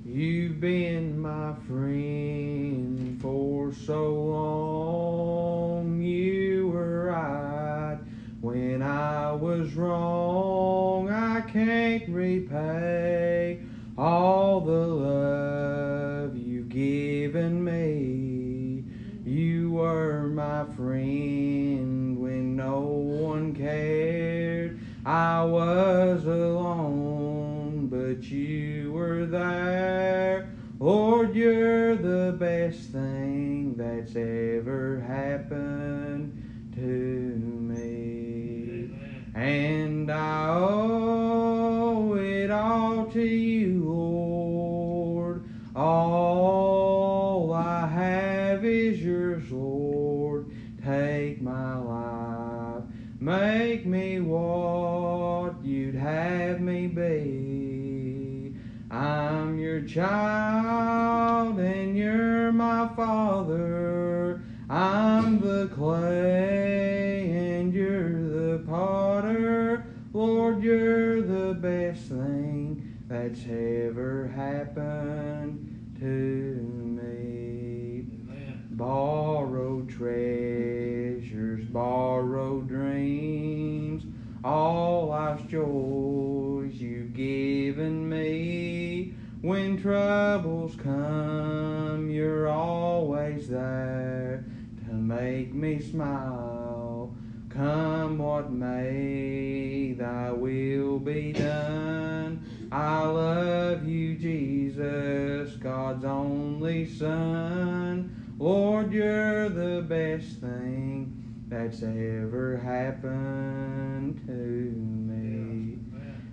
You've been my friend for so long. You were right when I was wrong. I can't repay all the love you've given me. You were my friend when no one cared. I was alone, but you were there. Lord, you're the best thing that's ever happened to me. And I owe it all to you, Lord. All I have is yours, Lord. Take my life, make me what you'd have me be. I'm your child and you're my father. I'm the clay and you're the potter. Lord, you're the best thing that's ever happened to me. Amen. Borrowed treasures, borrowed dreams, all life's joys you've given me. When troubles come, you're always there to make me smile. Come what may, thy will be done. I love you, Jesus, God's only Son. Lord, you're the best thing that's ever happened to me.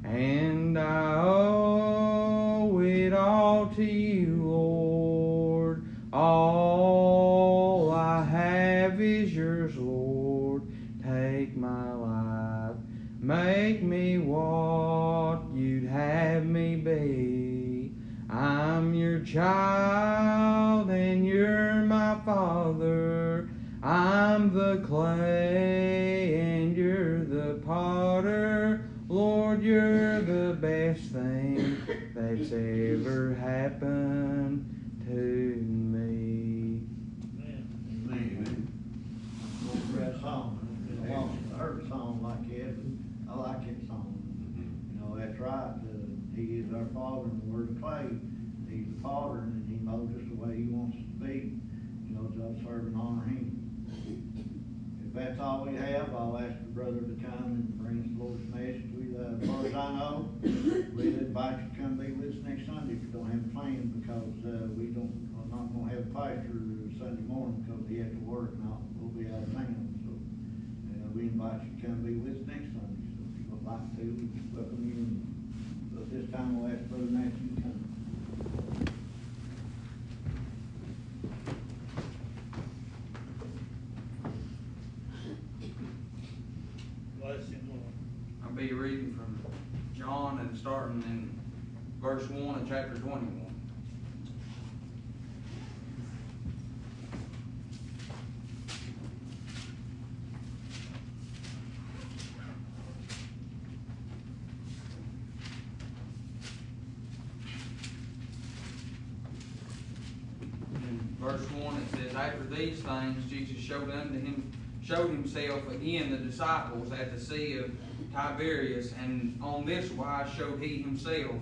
And I owe it all to you, Lord. All I have is yours, Lord. Take my life, make me what you'd have me be. I'm your child and you're my father. I'm the clay and you're the potter. Lord, you're the best thing that's ever happened to me. Amen. I'm going to read a song. It's been a while since I heard a song like that, but I like that song. You know, that's right. He is our Father and we're the clay. He's the potter and he molds us the way he wants us to be. You know, to serve and honor him. If that's all we have, I'll ask the brother to come and bring us the Lord's message. As far as I know, we'll invite you to come be with us next Sunday if you don't have plans, because we're not going to have a pastor Sunday morning because he has to work and we'll be out of town. So we invite you to come be with us next Sunday. So if you would like to, we welcome you. So at this time, we'll ask Brother Matthew to come. I'll be reading from John and starting in verse 1 of chapter 21. In verse 1 it says, after these things Jesus showed himself again the disciples at the Sea of Tiberias, and on this wise showed he himself.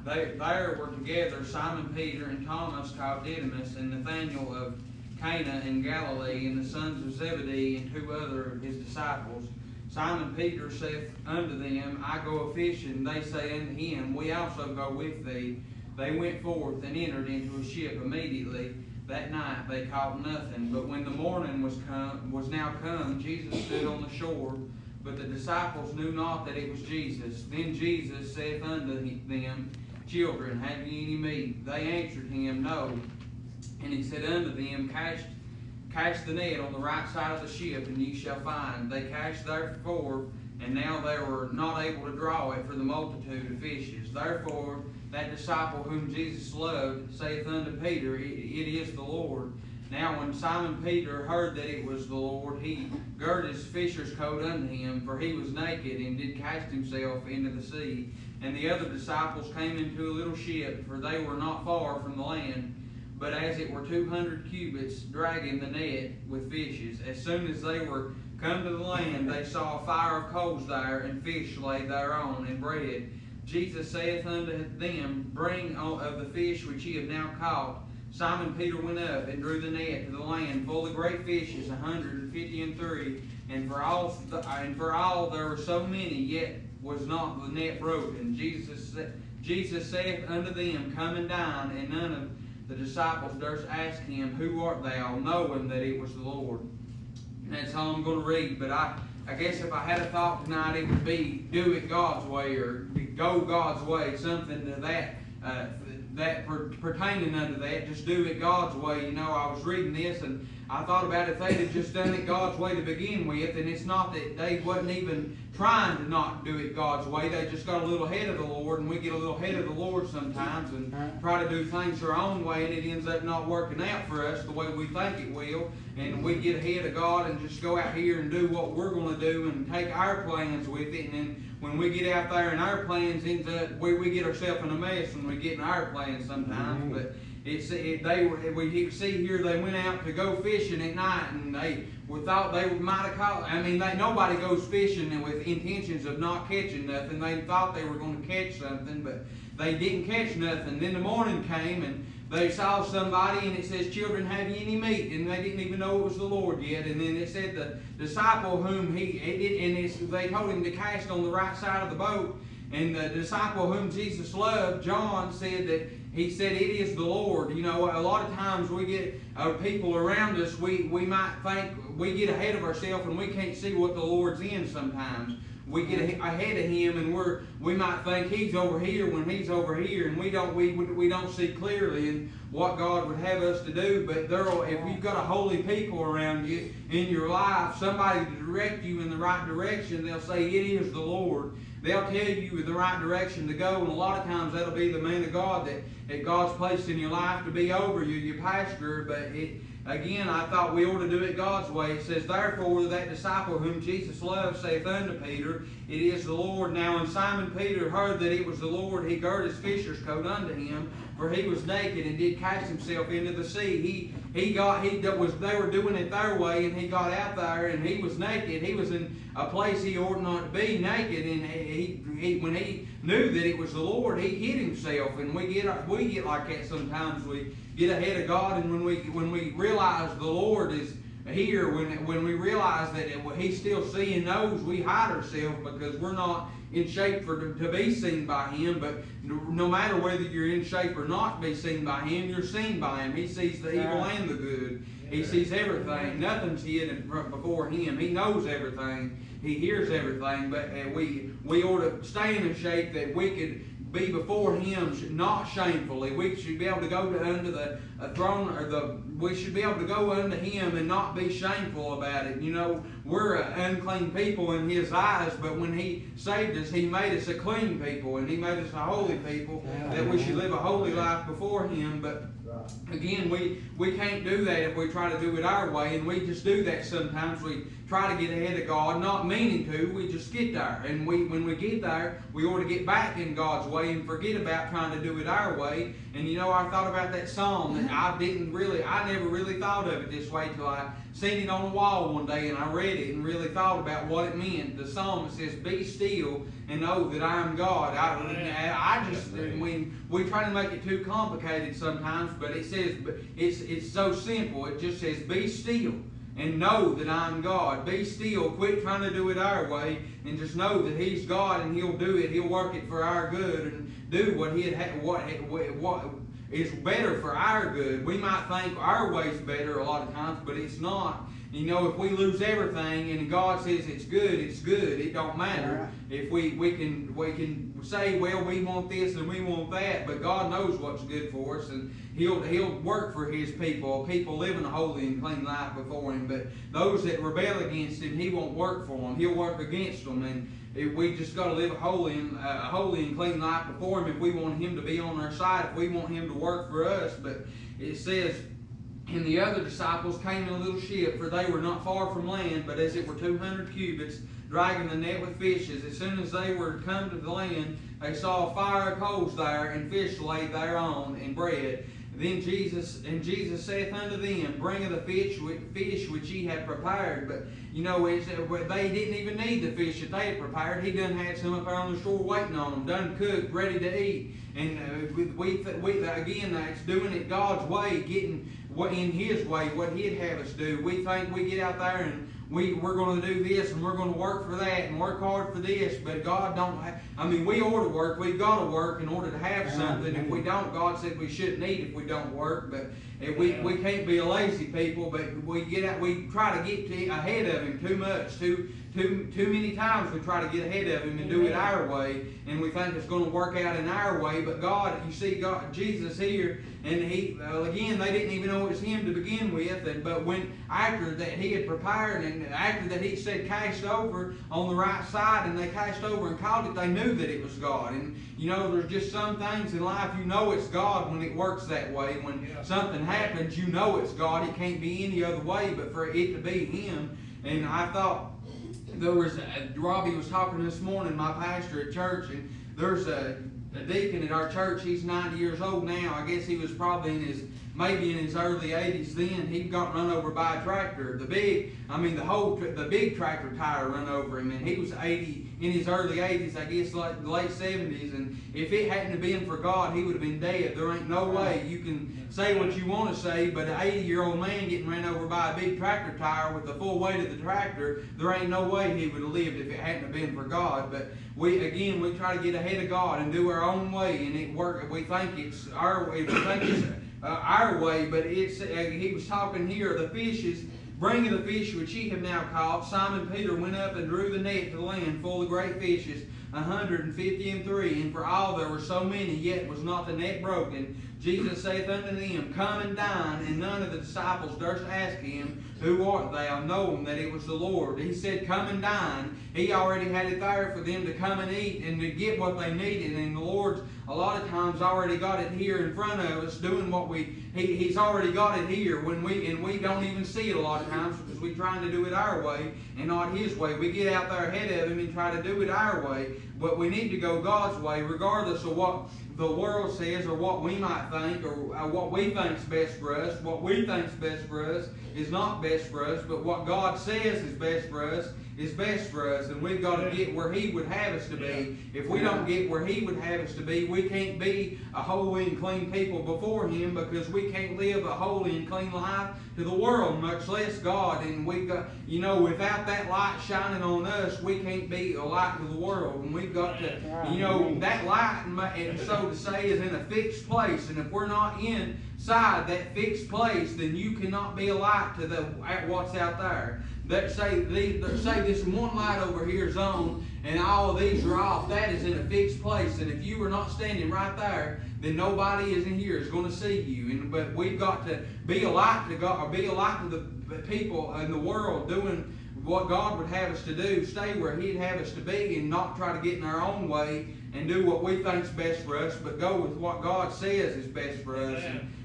There were together Simon Peter and Thomas called Didymus, and Nathanael of Cana in Galilee, and the sons of Zebedee, and 2 other of his disciples. Simon Peter saith unto them, I go a fishing. They say unto him, we also go with thee. They went forth and entered into a ship immediately. That night they caught nothing. But when the morning was now come, Jesus stood on the shore, but the disciples knew not that it was Jesus. Then Jesus saith unto them, children, have ye any meat? They answered him, no. And he said unto them, Cast the net on the right side of the ship, and ye shall find. They cast therefore, and now they were not able to draw it for the multitude of fishes. Therefore that disciple whom Jesus loved saith unto Peter, It is the Lord. Now when Simon Peter heard that it was the Lord, he girded his fisher's coat unto him, for he was naked, and did cast himself into the sea. And the other disciples came into a little ship, for they were not far from the land, but as it were 200 cubits, dragging the net with fishes. As soon as they were come to the land, they saw a fire of coals there, and fish laid thereon, and bread. Jesus saith unto them, Bring of the fish which ye have now caught. Simon Peter went up and drew the net to the land full of great fishes, 153. And for all there were so many, yet was not the net broken. Jesus saith unto them, Come and dine. And none of the disciples durst ask him, Who art thou? Knowing that it was the Lord. And that's all I'm going to read. But I guess if I had a thought tonight, it would be do it God's way, or go God's way, something to that pertaining unto that. Just do it God's way. You know, I was reading this and I thought about if they'd have just done it God's way to begin with, and it's not that they wasn't even trying to not do it God's way. They just got a little ahead of the Lord, and we get a little ahead of the Lord sometimes and try to do things our own way, and it ends up not working out for us the way we think it will. And we get ahead of God and just go out here and do what we're going to do and take our plans with it. And then when we get out there and our plans ends up, we get ourselves in a mess when we get in our plans sometimes. But we see here they went out to go fishing at night, and they thought they might have caught. I mean, nobody goes fishing with intentions of not catching nothing. They thought they were going to catch something, but they didn't catch nothing. Then the morning came and they saw somebody, and it says, Children, have ye any meat? And they didn't even know it was the Lord yet. And then it said the disciple whom they told him to cast on the right side of the boat. And the disciple whom Jesus loved, John, said that he said, It is the Lord. You know, a lot of times we get people around us, we might think we get ahead of ourselves and we can't see what the Lord's in sometimes. We get ahead of Him, and we might think He's over here when He's over here, and we don't see clearly in what God would have us to do. But if you've got a holy people around you in your life, somebody to direct you in the right direction, they'll say, It is the Lord. They'll tell you the right direction to go, and a lot of times that'll be the man of God that God's placed in your life to be over you, your pastor. But again, I thought we ought to do it God's way. It says, Therefore that disciple whom Jesus loved saith unto Peter, It is the Lord. Now when Simon Peter heard that it was the Lord, he girded his fisher's coat unto him, for he was naked, and did cast himself into the sea. They were doing it their way, and he got out there, and he was naked. He was in a place he ought not to be, naked, and when he knew that it was the Lord, he hid himself. And we get like that sometimes. We get ahead of God, and when we realize the Lord is here, when we realize that He's still seeing those, we hide ourselves because we're not in shape to be seen by Him. But no matter whether you're in shape or not to be seen by Him, you're seen by Him. He sees the evil and the good. He sees everything. Nothing's hidden before Him. He knows everything. He hears everything. But we ought to stay in a shape that we could be before Him, not shamefully. We should be able to go unto the throne, we should be able to go unto Him and not be shameful about it. You know, we're an unclean people in His eyes, but when He saved us, He made us a clean people, and He made us a holy people, that we should live a holy life before Him. But again, we can't do that if we try to do it our way, and we just do that sometimes. We try to get ahead of God, not meaning to. We just get there, and when we get there, we ought to get back in God's way and forget about trying to do it our way. And you know, I thought about that psalm, and I never really thought of it this way till I seen it on the wall one day, and I read it and really thought about what it meant. The psalm, it says, Be still and know that I am God. We try to make it too complicated sometimes, but it says, it's so simple. It just says, Be still and know that I'm God. Be still. Quit trying to do it our way, and just know that He's God, and He'll do it. He'll work it for our good, and do what is better for our good. We might think our way's better a lot of times, but it's not. You know, if we lose everything and God says it's good, it's good. It don't matter. If we can say, well, we want this and we want that, but God knows what's good for us, and He'll work for His people living a holy and clean life before Him. But those that rebel against Him, He won't work for them. He'll work against them. And we just got to live a holy and clean life before Him if we want Him to be on our side, if we want Him to work for us. But it says, And the other disciples came in a little ship, for they were not far from land, but as it were 200 cubits, dragging the net with fishes. As soon as they were come to the land, they saw a fire of coals there, and fish laid thereon, and bread. Then Jesus saith unto them, Bring of the fish which ye have prepared. But you know, they didn't even need the fish that they had prepared. He done had some up there on the shore waiting on them, done cooked, ready to eat. And we again, that's doing it God's way, getting what in His way, what He'd have us do. We think we get out there and we're going to do this and we're going to work for that and work hard for this, but God don't. We ought to work. We've got to work in order to have something. If we don't, God said we shouldn't eat if we don't work. But we can't be a lazy people. But we try to get ahead of Him too much. Too many times we try to get ahead of Him and do it our way, and we think it's going to work out in our way. But God, you see, Jesus here, and He again, they didn't even know it was Him to begin with. But after that He had prepared, and after that He said, "Cast over on the right side," and they cast over and called it, they knew that it was God. And you know, there's just some things in life you know it's God when it works that way. When something happens, you know it's God. It can't be any other way but for it to be Him. And I thought. Robbie was talking this morning, my pastor at church, and there's a deacon at our church. He's 90 years old now. I guess he was probably maybe in his early 80s then. He got run over by a tractor. The big tractor tire run over him, and he was 80, in his early 80s, I guess like the late 70s. And if it hadn't have been for God, he would have been dead. There ain't no way. You can say what you want to say, but an 80-year-old man getting ran over by a big tractor tire with the full weight of the tractor, there ain't no way he would have lived if it hadn't have been for God. But we try to get ahead of God and do our own way, and it work. We think it's our way. Our way, but he was talking here, the fishes, bringing the fish which ye have now caught. Simon Peter went up and drew the net to the land full of great fishes, 153. And for all there were so many, yet was not the net broken. Jesus saith unto them, Come and dine. And none of the disciples durst ask him, Who art thou? Knowing that it was the Lord. He said, Come and dine. He already had it there for them to come and eat and to get what they needed. And the Lord's a lot of times already got it here in front of us, doing what He's already got it here when we don't even see it a lot of times because we're trying to do it our way and not His way. We get out there ahead of Him and try to do it our way, but we need to go God's way, regardless of what the world says or what we might think or what we think's best for us. What we think's best for us is not best for us, but what God says is best for us is best for us, and we've got to get where He would have us to be. If we don't get where He would have us to be, we can't be a holy and clean people before Him, because we can't live a holy and clean life to the world, much less God. And we've got, without that light shining on us, we can't be a light to the world. And we've got to, that light, and so to say, is in a fixed place. And if we're not inside that fixed place, then you cannot be a light to what's out there. Say this one light over here is on and all of these are off. That is in a fixed place, and if you are not standing right there, then nobody is in here is going to see you. But we've got to be a light to God, or be a light to the people in the world, doing what God would have us to do. Stay where He'd have us to be, and not try to get in our own way and do what we think's best for us, but go with what God says is best for us.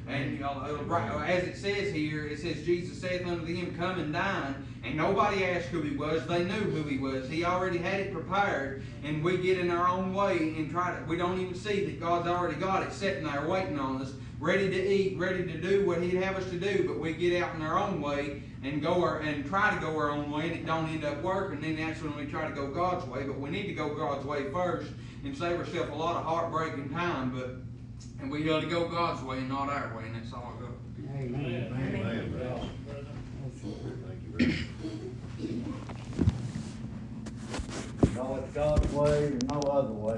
And as it says here, it says, Jesus saith unto them, Come and dine. And nobody asked who He was. They knew who He was. He already had it prepared. And we get in our own way and we don't even see that God's already got it sitting there waiting on us, ready to eat, ready to do what He'd have us to do. But we get out in our own way and try to go our own way, and it don't end up working. Then that's when we try to go God's way. But we need to go God's way first and save ourselves a lot of heartbreak and time. And we got to go God's way and not our way, and that's all I got. Amen. Amen. Thank you very much. It's God's way and no other way.